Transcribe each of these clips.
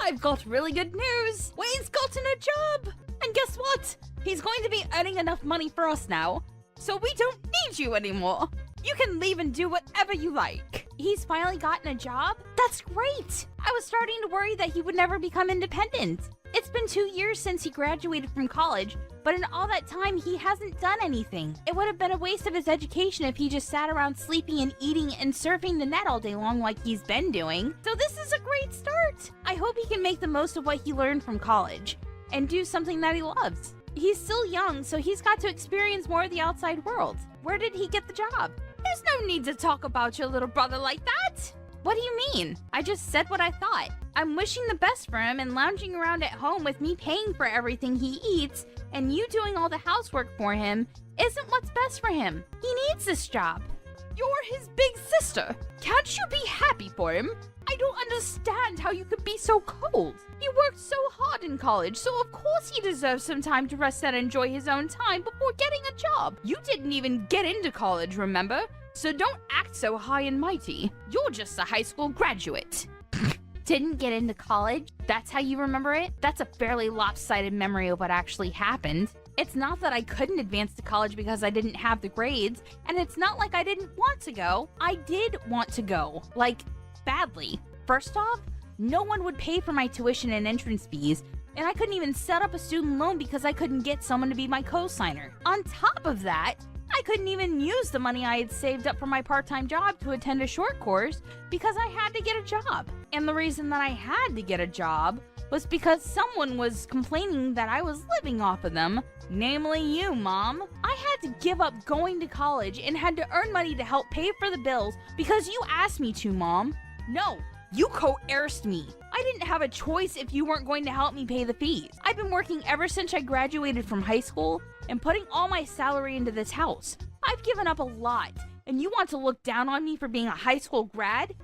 I've got really good news. Wade's gotten a job. And guess what? He's going to be earning enough money for us now, so we don't need you anymore. You can leave and do whatever you like. He's finally gotten a job? That's great. I was starting to worry that he would never become independent. It's been 2 years since he graduated from college, but in all that time, he hasn't done anything. It would have been a waste of his education if he just sat around sleeping and eating and surfing the net all day long like he's been doing. So this is a great start. I hope he can make the most of what he learned from college and do something that he loves. He's still young, so he's got to experience more of the outside world. Where did he get the job? There's no need to talk about your little brother like that. What do you mean? I just said what I thought. I'm wishing the best for him and lounging around at home with me paying for everything he eats and you doing all the housework for him isn't what's best for him. He needs this job. You're his big sister. Can't you be happy for him? I don't understand how you could be so cold. He worked so hard in college, so of course he deserves some time to rest and enjoy his own time before getting a job. You didn't even get into college, remember? So don't act so high and mighty. You're just a high school graduate. Didn't get into college? That's how you remember it? That's a fairly lopsided memory of what actually happened. It's not that I couldn't advance to college because I didn't have the grades, and it's not like I didn't want to go. I did want to go, like, badly. First off, no one would pay for my tuition and entrance fees, and I couldn't even set up a student loan because I couldn't get someone to be my co-signer. On top of that, I couldn't even use the money I had saved up for my part-time job to attend a short course because I had to get a job. And the reason that I had to get a job was because someone was complaining that I was living off of them, namely you, Mom. I had to give up going to college and had to earn money to help pay for the bills because you asked me to, Mom. No, you coerced me. I didn't have a choice if you weren't going to help me pay the fees. I've been working ever since I graduated from high school and putting all my salary into this house. I've given up a lot, and you want to look down on me for being a high school grad?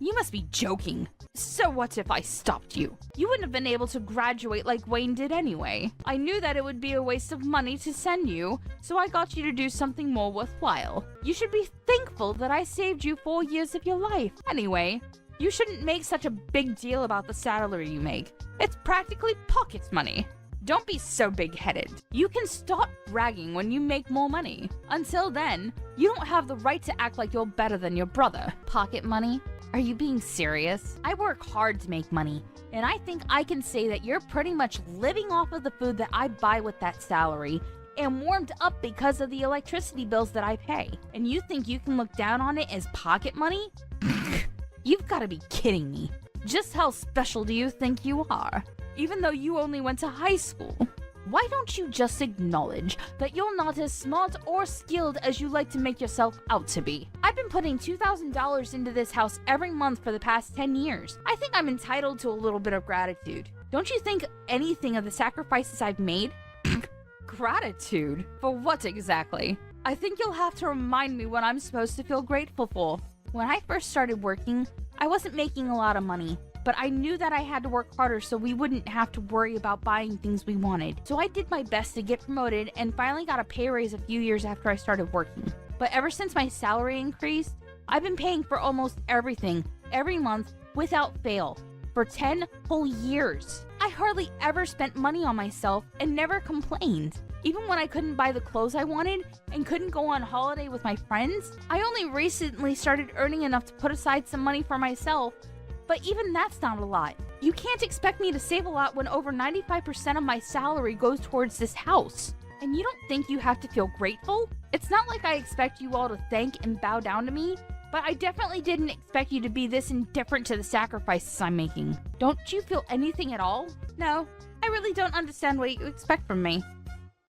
You must be joking. So what if I stopped you? You wouldn't have been able to graduate like Wayne did anyway. I knew that it would be a waste of money to send you, so I got you to do something more worthwhile. You should be thankful that I saved you 4 years of your life. Anyway, you shouldn't make such a big deal about the salary you make. It's practically pocket money. Don't be so big-headed. You can stop bragging when you make more money. Until then, you don't have the right to act like you're better than your brother. Pocket money? Are you being serious? I work hard to make money, and I think I can say that you're pretty much living off of the food that I buy with that salary and warmed up because of the electricity bills that I pay. And you think you can look down on it as pocket money? You've got to be kidding me. Just how special do you think you are? Even though you only went to high school. Why don't you just acknowledge that you're not as smart or skilled as you like to make yourself out to be? I've been putting $2,000 into this house every month for the past 10 years. I think I'm entitled to a little bit of gratitude. Don't you think anything of the sacrifices I've made? Gratitude? For what exactly? I think you'll have to remind me what I'm supposed to feel grateful for. When I first started working, I wasn't making a lot of money, but I knew that I had to work harder so we wouldn't have to worry about buying things we wanted. So I did my best to get promoted and finally got a pay raise a few years after I started working. But ever since my salary increased, I've been paying for almost everything every month without fail for 10 whole years. I hardly ever spent money on myself and never complained. Even when I couldn't buy the clothes I wanted and couldn't go on holiday with my friends, I only recently started earning enough to put aside some money for myself, but even that's not a lot. You can't expect me to save a lot when over 95% of my salary goes towards this house. And you don't think you have to feel grateful? It's not like I expect you all to thank and bow down to me, but I definitely didn't expect you to be this indifferent to the sacrifices I'm making. Don't you feel anything at all? No, I really don't understand what you expect from me.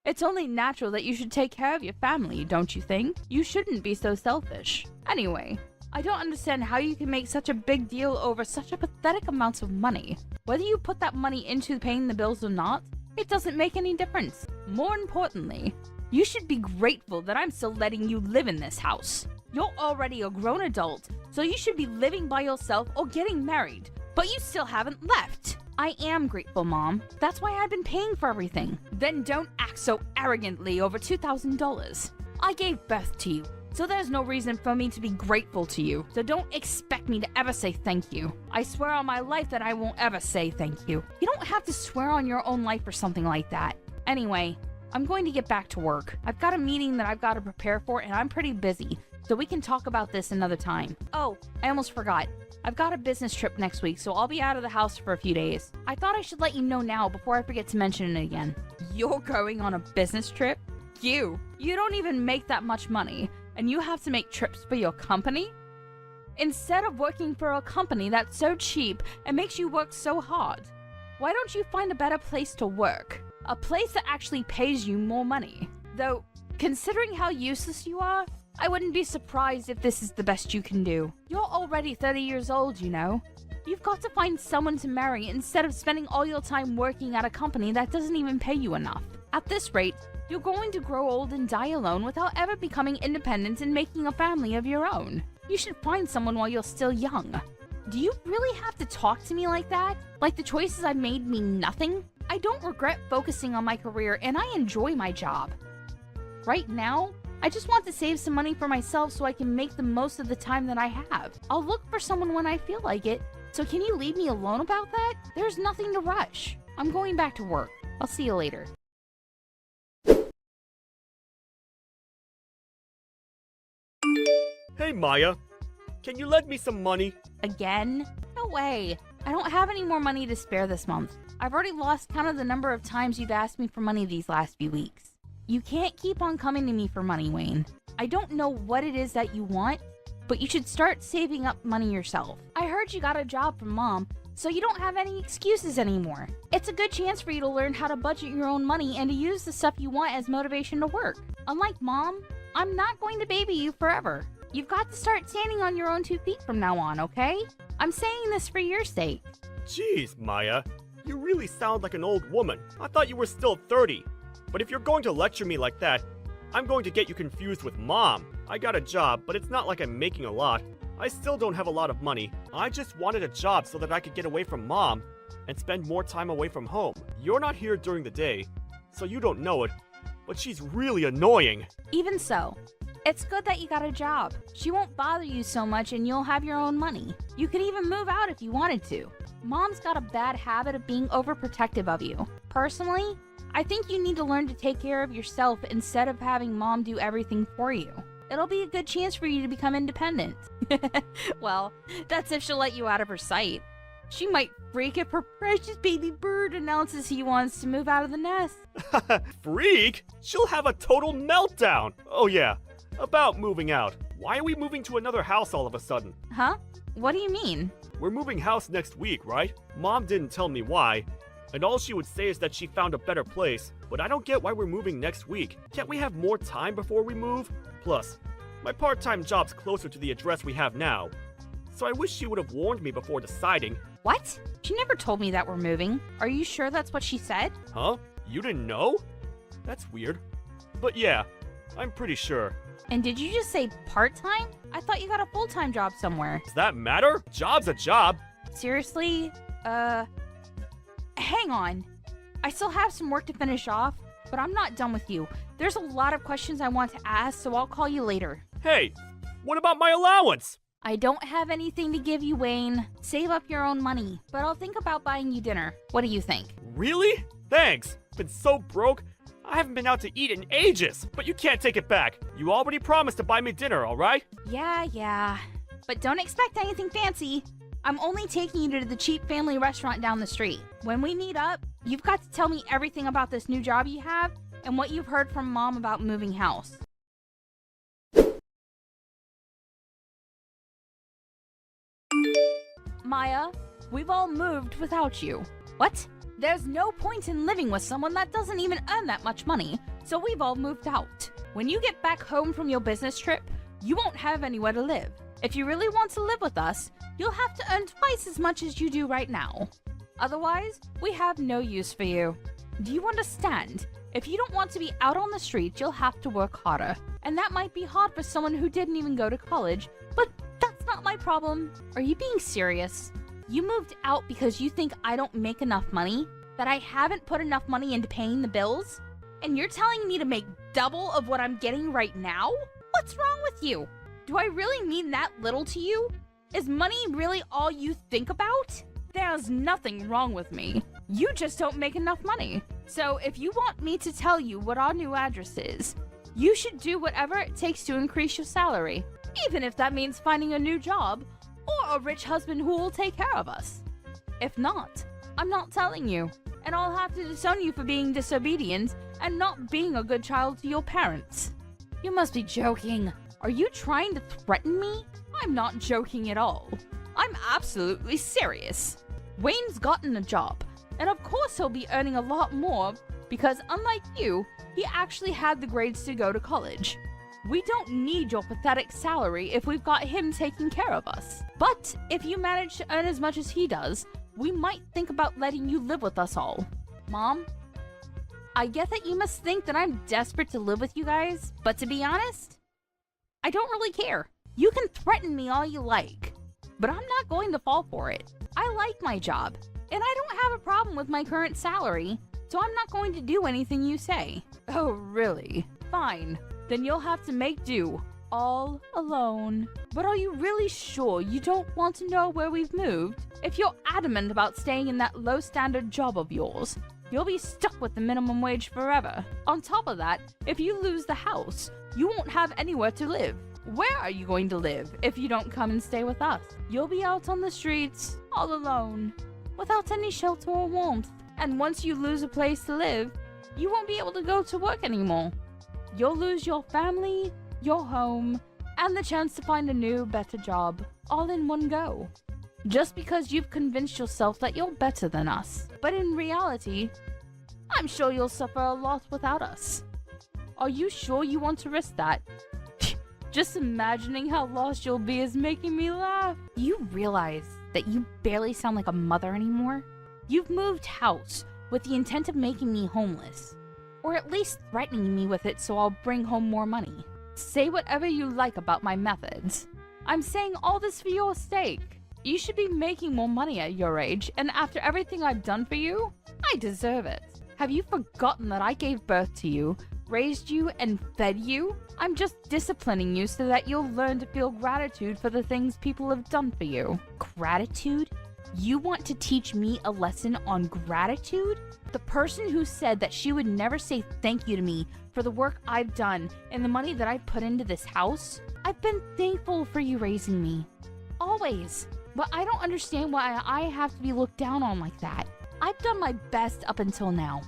It's only natural that you should take care of your family, don't you think? You shouldn't be so selfish. Anyway, I don't understand how you can make such a big deal over such a pathetic amount of money. Whether you put that money into paying the bills or not, it doesn't make any difference. More importantly, you should be grateful that I'm still letting you live in this house. You're already a grown adult, so you should be living by yourself or getting married, but you still haven't left. I am grateful, Mom. That's why I've been paying for everything. Then don't act so arrogantly over $2,000. I gave birth to you, So there's no reason for me to be grateful to you. So don't expect me to ever say thank you. I swear on my life that I won't ever say thank you. You don't have to swear on your own life or something like that. Anyway, I'm going to get back to work. I've got a meeting that I've got to prepare for, and I'm pretty busy. So we can talk about this another time. Oh, I almost forgot. I've got a business trip next week, so I'll be out of the house for a few days. I thought I should let you know now before I forget to mention it again. You're going on a business trip? You don't even make that much money, and you have to make trips for your company? Instead of working for a company that's so cheap and makes you work so hard, why don't you find a better place to work? A place that actually pays you more money. Though, considering how useless you are, I wouldn't be surprised if this is the best you can do. You're already 30 years old, you know. You've got to find someone to marry instead of spending all your time working at a company that doesn't even pay you enough. At this rate, you're going to grow old and die alone without ever becoming independent and making a family of your own. You should find someone while you're still young. Do you really have to talk to me like that? Like the choices I made mean nothing? I don't regret focusing on my career, and I enjoy my job. Right now, I just want to save some money for myself so I can make the most of the time that I have. I'll look for someone when I feel like it, so can you leave me alone about that? There's nothing to rush. I'm going back to work. I'll see you later. Hey Maya, can you lend me some money? Again? No way. I don't have any more money to spare this month. I've already lost count of the number of times you've asked me for money these last few weeks. You can't keep on coming to me for money, Wayne. I don't know what it is that you want, but you should start saving up money yourself. I heard you got a job from Mom, so you don't have any excuses anymore. It's a good chance for you to learn how to budget your own money and to use the stuff you want as motivation to work. Unlike Mom, I'm not going to baby you forever. You've got to start standing on your own 2 feet from now on, okay? I'm saying this for your sake. Jeez, Maya, you really sound like an old woman. I thought you were still 30. But if you're going to lecture me like that, I'm going to get you confused with Mom. I got a job, but it's not like I'm making a lot. I still don't have a lot of money. I just wanted a job so that I could get away from Mom and spend more time away from home. You're not here during the day, so you don't know it, but she's really annoying. Even so, it's good that you got a job. She won't bother you so much and you'll have your own money. You could even move out if you wanted to. Mom's got a bad habit of being overprotective of you. Personally, I think you need to learn to take care of yourself instead of having Mom do everything for you. It'll be a good chance for you to become independent. Well, that's if she'll let you out of her sight. She might freak if her precious baby bird announces he wants to move out of the nest. Freak? She'll have a total meltdown. Oh yeah, about moving out. Why are we moving to another house all of a sudden? Huh? What do you mean? We're moving house next week, right? Mom didn't tell me why. And all she would say is that she found a better place. But I don't get why we're moving next week. Can't we have more time before we move? Plus, my part-time job's closer to the address we have now. So I wish she would have warned me before deciding. What? She never told me that we're moving. Are you sure that's what she said? Huh? You didn't know? That's weird. But yeah, I'm pretty sure. And did you just say part-time? I thought you got a full-time job somewhere. Does that matter? Job's a job. Seriously? Hang on. I still have some work to finish off, but I'm not done with you. There's a lot of questions I want to ask, so I'll call you later. Hey, what about my allowance? I don't have anything to give you, Wayne. Save up your own money, but I'll think about buying you dinner. What do you think? Really? Thanks. Been so broke. I haven't been out to eat in ages, but you can't take it back. You already promised to buy me dinner, alright? Yeah. But don't expect anything fancy. I'm only taking you to the cheap family restaurant down the street. When we meet up, you've got to tell me everything about this new job you have and what you've heard from Mom about moving house. Maya, we've all moved without you. What? There's no point in living with someone that doesn't even earn that much money, so we've all moved out. When you get back home from your business trip, you won't have anywhere to live. If you really want to live with us, you'll have to earn twice as much as you do right now. Otherwise, we have no use for you. Do you understand? If you don't want to be out on the street, you'll have to work harder. And that might be hard for someone who didn't even go to college, but that's not my problem. Are you being serious? You moved out because you think I don't make enough money? That I haven't put enough money into paying the bills? And you're telling me to make double of what I'm getting right now? What's wrong with you? Do I really mean that little to you? Is money really all you think about? There's nothing wrong with me. You just don't make enough money. So if you want me to tell you what our new address is, you should do whatever it takes to increase your salary, even if that means finding a new job or a rich husband who will take care of us. If not, I'm not telling you, and I'll have to disown you for being disobedient and not being a good child to your parents. You must be joking. Are you trying to threaten me? I'm not joking at all. I'm absolutely serious. Wayne's gotten a job, and of course he'll be earning a lot more because unlike you, he actually had the grades to go to college. We don't need your pathetic salary if we've got him taking care of us. But if you manage to earn as much as he does, we might think about letting you live with us all. Mom, I get that you must think that I'm desperate to live with you guys, but to be honest, I don't really care. You can threaten me all you like, but I'm not going to fall for it. I like my job, and I don't have a problem with my current salary, so I'm not going to do anything you say. Oh, really? Fine. Then you'll have to make do, all alone. But are you really sure you don't want to know where we've moved? If you're adamant about staying in that low-standard job of yours, you'll be stuck with the minimum wage forever. On top of that, if you lose the house, you won't have anywhere to live. Where are you going to live if you don't come and stay with us? You'll be out on the streets, all alone, without any shelter or warmth. And once you lose a place to live, you won't be able to go to work anymore. You'll lose your family, your home, and the chance to find a new, better job, all in one go. Just because you've convinced yourself that you're better than us. But in reality, I'm sure you'll suffer a lot without us. Are you sure you want to risk that? Just imagining how lost you'll be is making me laugh. You realize that you barely sound like a mother anymore? You've moved house with the intent of making me homeless. Or at least threatening me with it so I'll bring home more money. Say whatever you like about my methods. I'm saying all this for your sake. You should be making more money at your age, and after everything I've done for you, I deserve it. Have you forgotten that I gave birth to you, raised you, and fed you? I'm just disciplining you so that you'll learn to feel gratitude for the things people have done for you. Gratitude? You want to teach me a lesson on gratitude? The person who said that she would never say thank you to me for the work I've done and the money that I put into this house? I've been thankful for you raising me. Always. But I don't understand why I have to be looked down on like that. I've done my best up until now,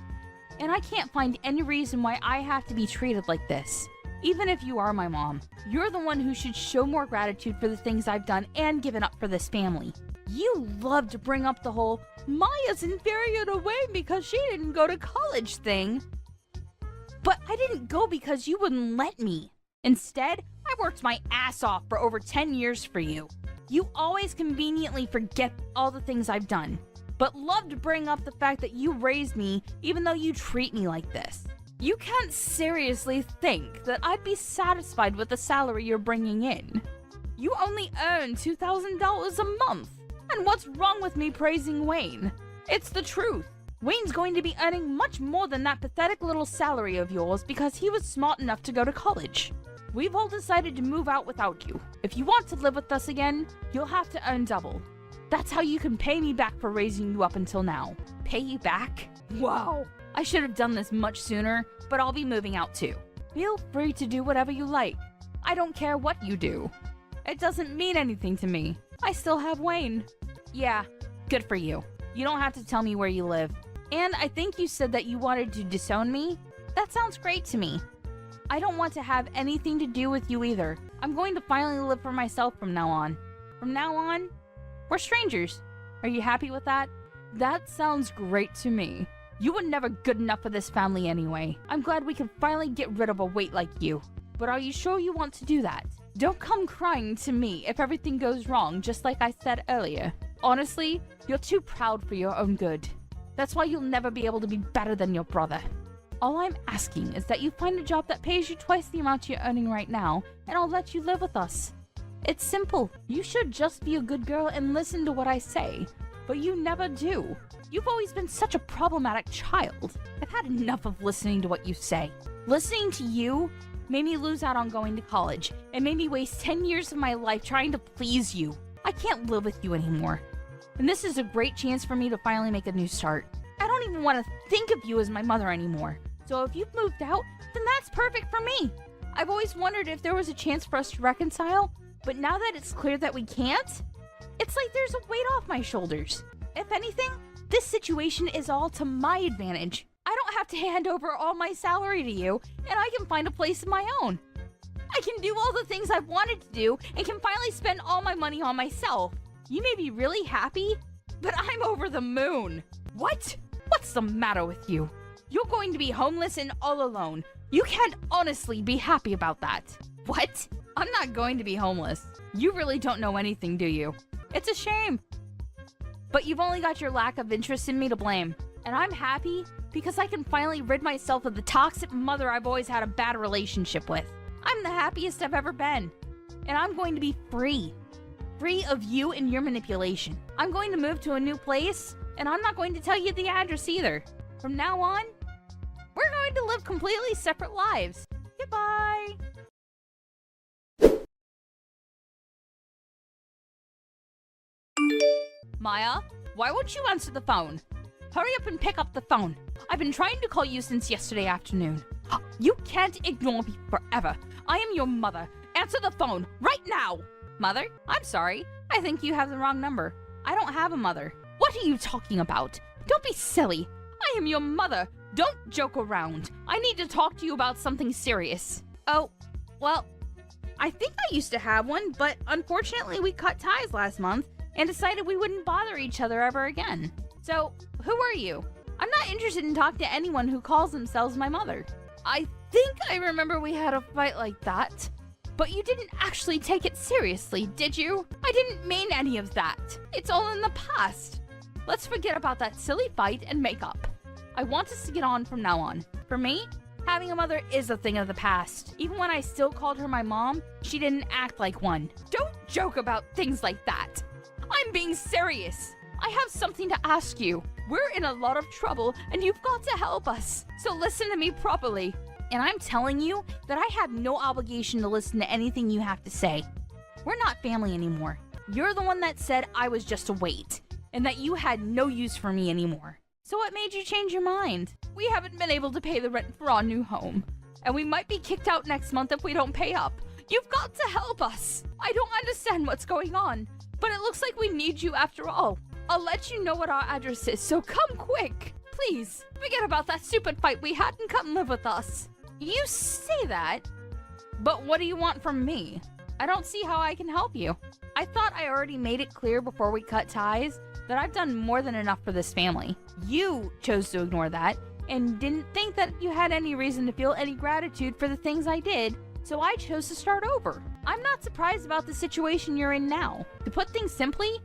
and I can't find any reason why I have to be treated like this. Even if you are my mom, you're the one who should show more gratitude for the things I've done and given up for this family. You love to bring up the whole Maya's inferior to Wayne because she didn't go to college thing. But I didn't go because you wouldn't let me. Instead, I worked my ass off for over 10 years for you. You always conveniently forget all the things I've done, but love to bring up the fact that you raised me even though you treat me like this. You can't seriously think that I'd be satisfied with the salary you're bringing in. You only earn $2,000 a month. And what's wrong with me praising Wayne? It's the truth. Wayne's going to be earning much more than that pathetic little salary of yours because he was smart enough to go to college. We've all decided to move out without you. If you want to live with us again, you'll have to earn double. That's how you can pay me back for raising you up until now. Pay you back? Wow. I should have done this much sooner, but I'll be moving out too. Feel free to do whatever you like. I don't care what you do. It doesn't mean anything to me. I still have Wayne. Yeah, good for you. You don't have to tell me where you live. And I think you said that you wanted to disown me? That sounds great to me. I don't want to have anything to do with you either. I'm going to finally live for myself from now on. From now on, we're strangers. Are you happy with that? That sounds great to me. You were never good enough for this family anyway. I'm glad we can finally get rid of a weight like you. But are you sure you want to do that? Don't come crying to me if everything goes wrong, just like I said earlier. Honestly, you're too proud for your own good. That's why you'll never be able to be better than your brother. All I'm asking is that you find a job that pays you twice the amount you're earning right now, and I'll let you live with us. It's simple. You should just be a good girl and listen to what I say, but you never do. You've always been such a problematic child. I've had enough of listening to what you say. Listening to you made me lose out on going to college, and made me waste 10 years of my life trying to please you. I can't live with you anymore. And this is a great chance for me to finally make a new start. I don't even want to think of you as my mother anymore. So if you've moved out, then that's perfect for me. I've always wondered if there was a chance for us to reconcile, but now that it's clear that we can't, it's like there's a weight off my shoulders. If anything, this situation is all to my advantage. I don't have to hand over all my salary to you, and I can find a place of my own. I can do all the things I've wanted to do, and can finally spend all my money on myself. You may be really happy, but I'm over the moon. What? What's the matter with you? You're going to be homeless and all alone. You can't honestly be happy about that. What? I'm not going to be homeless. You really don't know anything, do you? It's a shame. But you've only got your lack of interest in me to blame. And I'm happy because I can finally rid myself of the toxic mother I've always had a bad relationship with. I'm the happiest I've ever been. And I'm going to be free. Free of you and your manipulation. I'm going to move to a new place, and I'm not going to tell you the address either. From now on, we're going to live completely separate lives. Goodbye. Maya, why won't you answer the phone? Hurry up and pick up the phone. I've been trying to call you since yesterday afternoon. You can't ignore me forever. I am your mother. Answer the phone right now. Mother? I'm sorry. I think you have the wrong number. I don't have a mother. What are you talking about? Don't be silly. I am your mother. Don't joke around. I need to talk to you about something serious. Oh, well, I think I used to have one, but unfortunately we cut ties last month and decided we wouldn't bother each other ever again. So, who are you? I'm not interested in talking to anyone who calls themselves my mother. I think I remember we had a fight like that. But you didn't actually take it seriously, did you? I didn't mean any of that. It's all in the past. Let's forget about that silly fight and make up. I want us to get on from now on. For me, having a mother is a thing of the past. Even when I still called her my mom, she didn't act like one. Don't joke about things like that. I'm being serious. I have something to ask you. We're in a lot of trouble and you've got to help us. So listen to me properly. And I'm telling you that I have no obligation to listen to anything you have to say. We're not family anymore. You're the one that said I was just a weight, and that you had no use for me anymore. So what made you change your mind? We haven't been able to pay the rent for our new home, and we might be kicked out next month if we don't pay up. You've got to help us. I don't understand what's going on, but it looks like we need you after all. I'll let you know what our address is, so come quick. Please, forget about that stupid fight we had and come live with us. You say that, but what do you want from me? I don't see how I can help you. I thought I already made it clear before we cut ties that I've done more than enough for this family. You chose to ignore that and didn't think that you had any reason to feel any gratitude for the things I did, so I chose to start over. I'm not surprised about the situation you're in now. To put things simply,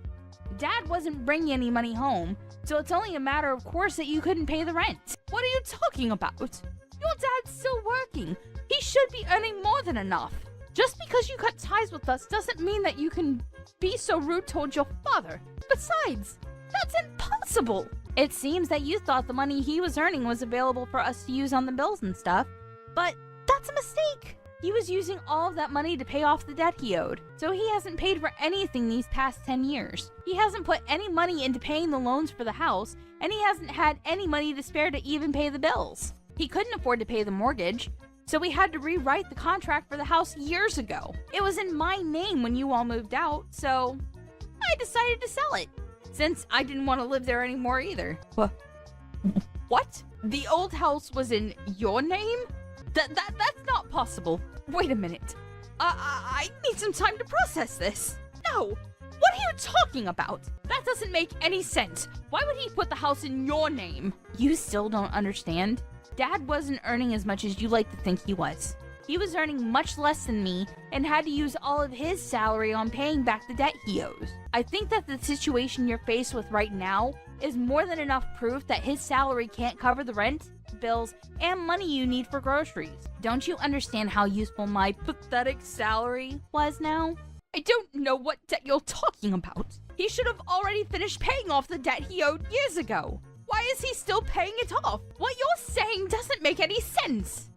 Dad wasn't bringing any money home, so it's only a matter of course that you couldn't pay the rent. What are you talking about? Your dad's still working. He should be earning more than enough. Just because you cut ties with us doesn't mean that you can be so rude towards your father. Besides, that's impossible. It seems that you thought the money he was earning was available for us to use on the bills and stuff, but that's a mistake. He was using all of that money to pay off the debt he owed, so he hasn't paid for anything these past 10 years. He hasn't put any money into paying the loans for the house, and he hasn't had any money to spare to even pay the bills. He couldn't afford to pay the mortgage, so we had to rewrite the contract for the house years ago. It was in my name when you all moved out, so I decided to sell it, since I didn't want to live there anymore either. What? The old house was in your name? That's not possible. Wait a minute. I need some time to process this. No! What are you talking about? That doesn't make any sense. Why would he put the house in your name? You still don't understand? Dad wasn't earning as much as you like to think he was. He was earning much less than me and had to use all of his salary on paying back the debt he owes. I think that the situation you're faced with right now is more than enough proof that his salary can't cover the rent, bills, and money you need for groceries. Don't you understand how useful my pathetic salary was now? I don't know what debt you're talking about. He should have already finished paying off the debt he owed years ago. Why is he still paying it off? What you're saying doesn't make any sense.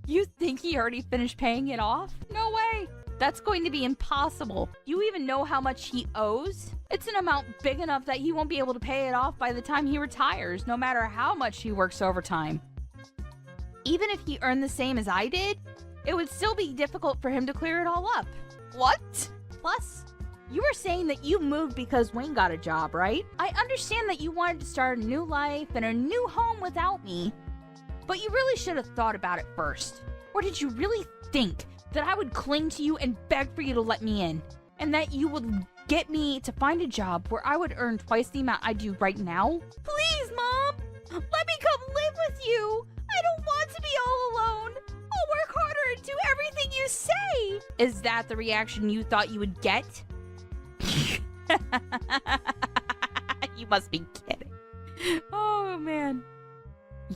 You think he already finished paying it off? No way. That's going to be impossible. You even know how much he owes? It's an amount big enough that he won't be able to pay it off by the time he retires, no matter how much he works overtime. Even if he earned the same as I did, it would still be difficult for him to clear it all up. What? Plus, you were saying that you moved because Wayne got a job, right? I understand that you wanted to start a new life and a new home without me, but you really should have thought about it first. Or did you really think that I would cling to you and beg for you to let me in? And that you would get me to find a job where I would earn twice the amount I do right now? Please, Mom! Let me come live with you! I don't want to be all alone! I'll work harder and do everything you say! Is that the reaction you thought you would get? You must be kidding. Oh, man.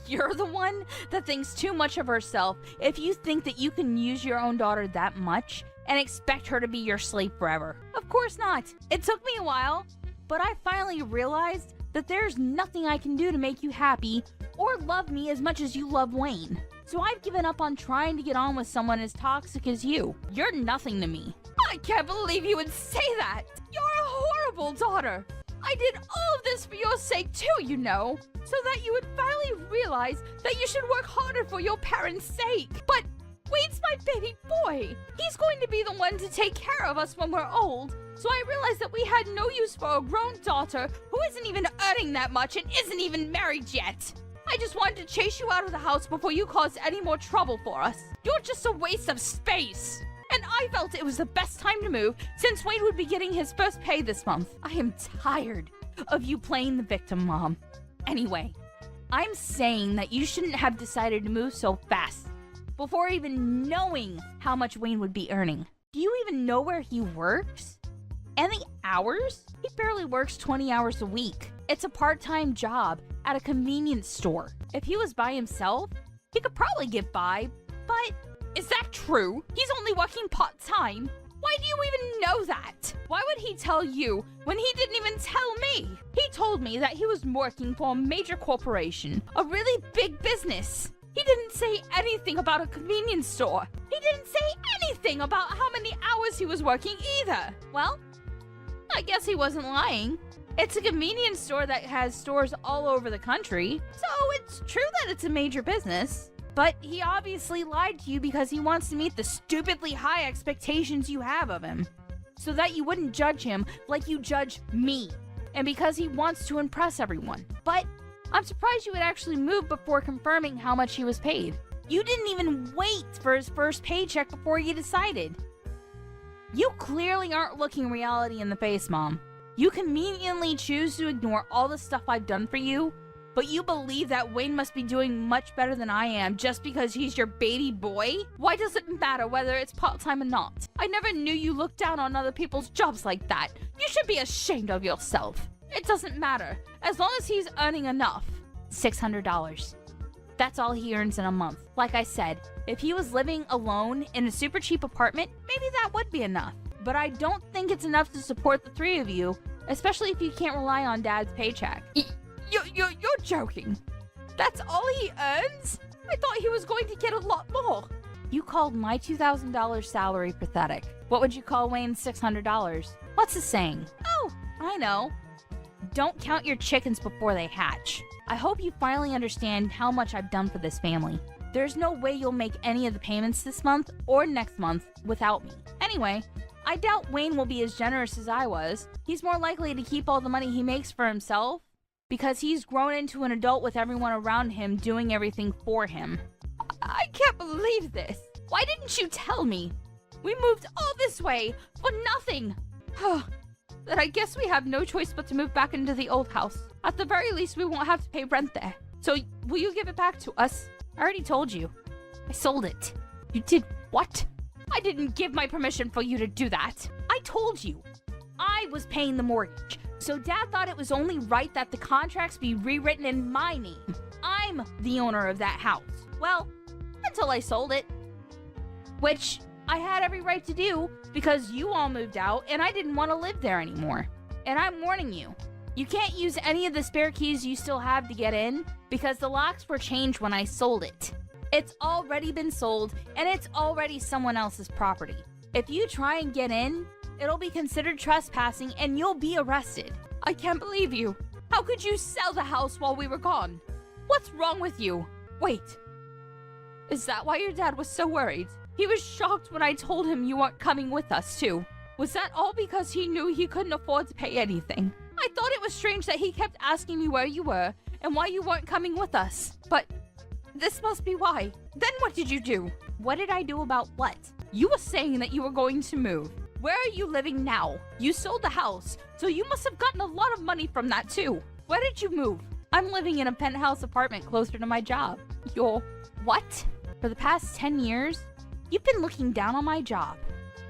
You're the one that thinks too much of herself if you think that you can use your own daughter that much and expect her to be your slave forever. Of course not. It took me a while, but I finally realized that there's nothing I can do to make you happy or love me as much as you love Wayne. So I've given up on trying to get on with someone as toxic as you. You're nothing to me. I can't believe you would say that. You're a horrible daughter. I did all of this for your sake too, you know, so that you would finally realize that you should work harder for your parents' sake. But Wayne's my baby boy. He's going to be the one to take care of us when we're old. So I realized that we had no use for a grown daughter who isn't even earning that much and isn't even married yet. I just wanted to chase you out of the house before you caused any more trouble for us. You're just a waste of space. And I felt it was the best time to move since Wayne would be getting his first pay this month. I am tired of you playing the victim, Mom. Anyway, I'm saying that you shouldn't have decided to move so fast before even knowing how much Wayne would be earning. Do you even know where he works? And the hours? He barely works 20 hours a week. It's a part-time job at a convenience store. If he was by himself, he could probably get by, but is that true? He's only working part-time. Why do you even know that? Why would he tell you when he didn't even tell me? He told me that he was working for a major corporation, a really big business. He didn't say anything about a convenience store. He didn't say anything about how many hours he was working either. Well, I guess he wasn't lying. It's a convenience store that has stores all over the country, so it's true that it's a major business. But he obviously lied to you because he wants to meet the stupidly high expectations you have of him, so that you wouldn't judge him like you judge me, and because he wants to impress everyone. But I'm surprised you would actually move before confirming how much he was paid. You didn't even wait for his first paycheck before you decided. You clearly aren't looking reality in the face, Mom. You conveniently choose to ignore all the stuff I've done for you, but you believe that Wayne must be doing much better than I am just because he's your baby boy? Why does it matter whether it's part-time or not? I never knew you looked down on other people's jobs like that. You should be ashamed of yourself. It doesn't matter, as long as he's earning enough. $600. That's all he earns in a month. Like I said, if he was living alone in a super cheap apartment, maybe that would be enough. But I don't think it's enough to support the three of you, especially if you can't rely on Dad's paycheck. You're joking. That's all he earns? I thought he was going to get a lot more. You called my $2,000 salary pathetic. What would you call Wayne's $600? What's the saying? Oh, I know. Don't count your chickens before they hatch. I hope you finally understand how much I've done for this family. There's no way you'll make any of the payments this month or next month without me. Anyway, I doubt Wayne will be as generous as I was. He's more likely to keep all the money he makes for himself because he's grown into an adult with everyone around him doing everything for him. I can't believe this. Why didn't you tell me? We moved all this way for nothing. Then I guess we have no choice but to move back into the old house. At the very least, we won't have to pay rent there. So will you give it back to us? I already told you. I sold it. You did what? I didn't give my permission for you to do that. I told you. I was paying the mortgage. So Dad thought it was only right that the contracts be rewritten in my name. I'm the owner of that house. Well, until I sold it. Which I had every right to do because you all moved out and I didn't want to live there anymore. And I'm warning you, you can't use any of the spare keys you still have to get in because the locks were changed when I sold it. It's already been sold, and it's already someone else's property. If you try and get in, it'll be considered trespassing and you'll be arrested. I can't believe you. How could you sell the house while we were gone? What's wrong with you? Wait. Is that why your dad was so worried? He was shocked when I told him you weren't coming with us, too. Was that all because he knew he couldn't afford to pay anything? I thought it was strange that he kept asking me where you were and why you weren't coming with us. But this must be why. Then what did you do? What did I do about what? You were saying that you were going to move. Where are you living now? You sold the house, so you must have gotten a lot of money from that too. Where did you move? I'm living in a penthouse apartment closer to my job. You're... what? For the past 10 years, you've been looking down on my job.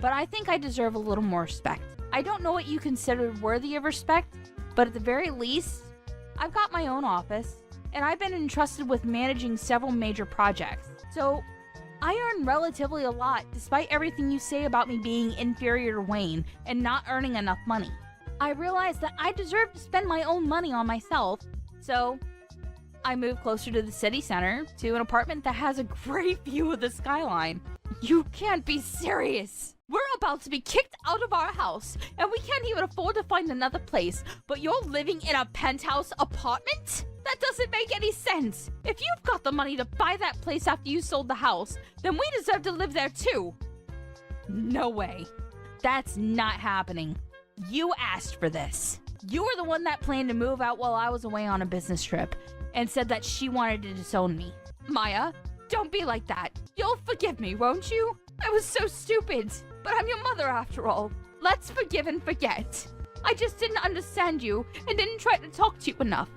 But I think I deserve a little more respect. I don't know what you considered worthy of respect, but at the very least, I've got my own office, and I've been entrusted with managing several major projects. So, I earn relatively a lot despite everything you say about me being inferior to Wayne and not earning enough money. I realize that I deserve to spend my own money on myself, so I moved closer to the city center to an apartment that has a great view of the skyline. You can't be serious! We're about to be kicked out of our house, and we can't even afford to find another place, but you're living in a penthouse apartment? That doesn't make any sense. If you've got the money to buy that place after you sold the house, then we deserve to live there too. No way. That's not happening. You asked for this. You were the one that planned to move out while I was away on a business trip, and said that she wanted to disown me. Maya, don't be like that. You'll forgive me, won't you? I was so stupid, but I'm your mother after all. Let's forgive and forget. I just didn't understand you and didn't try to talk to you enough.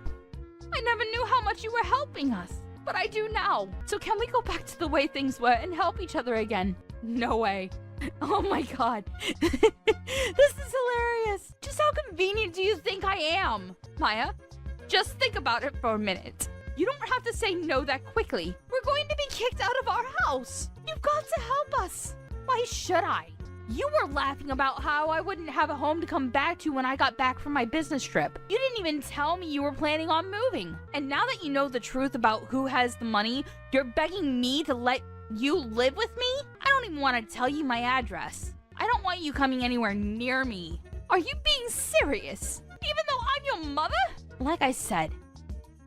I never knew how much you were helping us, but I do now. So can we go back to the way things were and help each other again? No way. Oh my god. This is hilarious. Just how convenient do you think I am? Maya, just think about it for a minute. You don't have to say no that quickly. We're going to be kicked out of our house. You've got to help us. Why should I? You were laughing about how I wouldn't have a home to come back to when I got back from my business trip. You didn't even tell me you were planning on moving. And now that you know the truth about who has the money, you're begging me to let you live with me? I don't even want to tell you my address. I don't want you coming anywhere near me. Are you being serious? Even though I'm your mother? Like I said,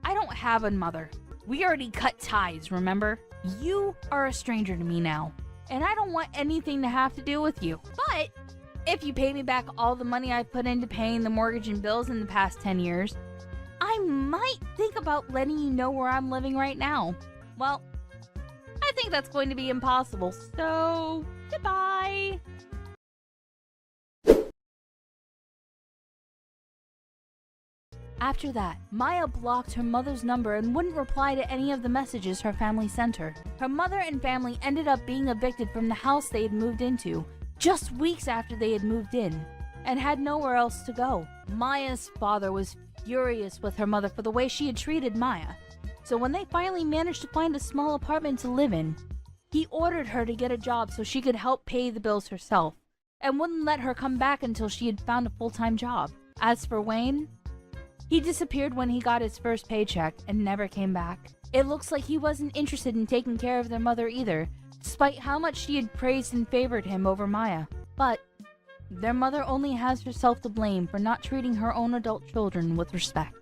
I don't have a mother. We already cut ties, remember? You are a stranger to me now, and I don't want anything to have to do with you. But if you pay me back all the money I put into paying the mortgage and bills in the past 10 years, I might think about letting you know where I'm living right now. Well, I think that's going to be impossible, so goodbye. After that, Maya blocked her mother's number and wouldn't reply to any of the messages her family sent her. Her mother and family ended up being evicted from the house they had moved into just weeks after they had moved in and had nowhere else to go. Maya's father was furious with her mother for the way she had treated Maya. So when they finally managed to find a small apartment to live in, he ordered her to get a job so she could help pay the bills herself and wouldn't let her come back until she had found a full-time job. As for Wayne, he disappeared when he got his first paycheck and never came back. It looks like he wasn't interested in taking care of their mother either, despite how much she had praised and favored him over Maya. But their mother only has herself to blame for not treating her own adult children with respect.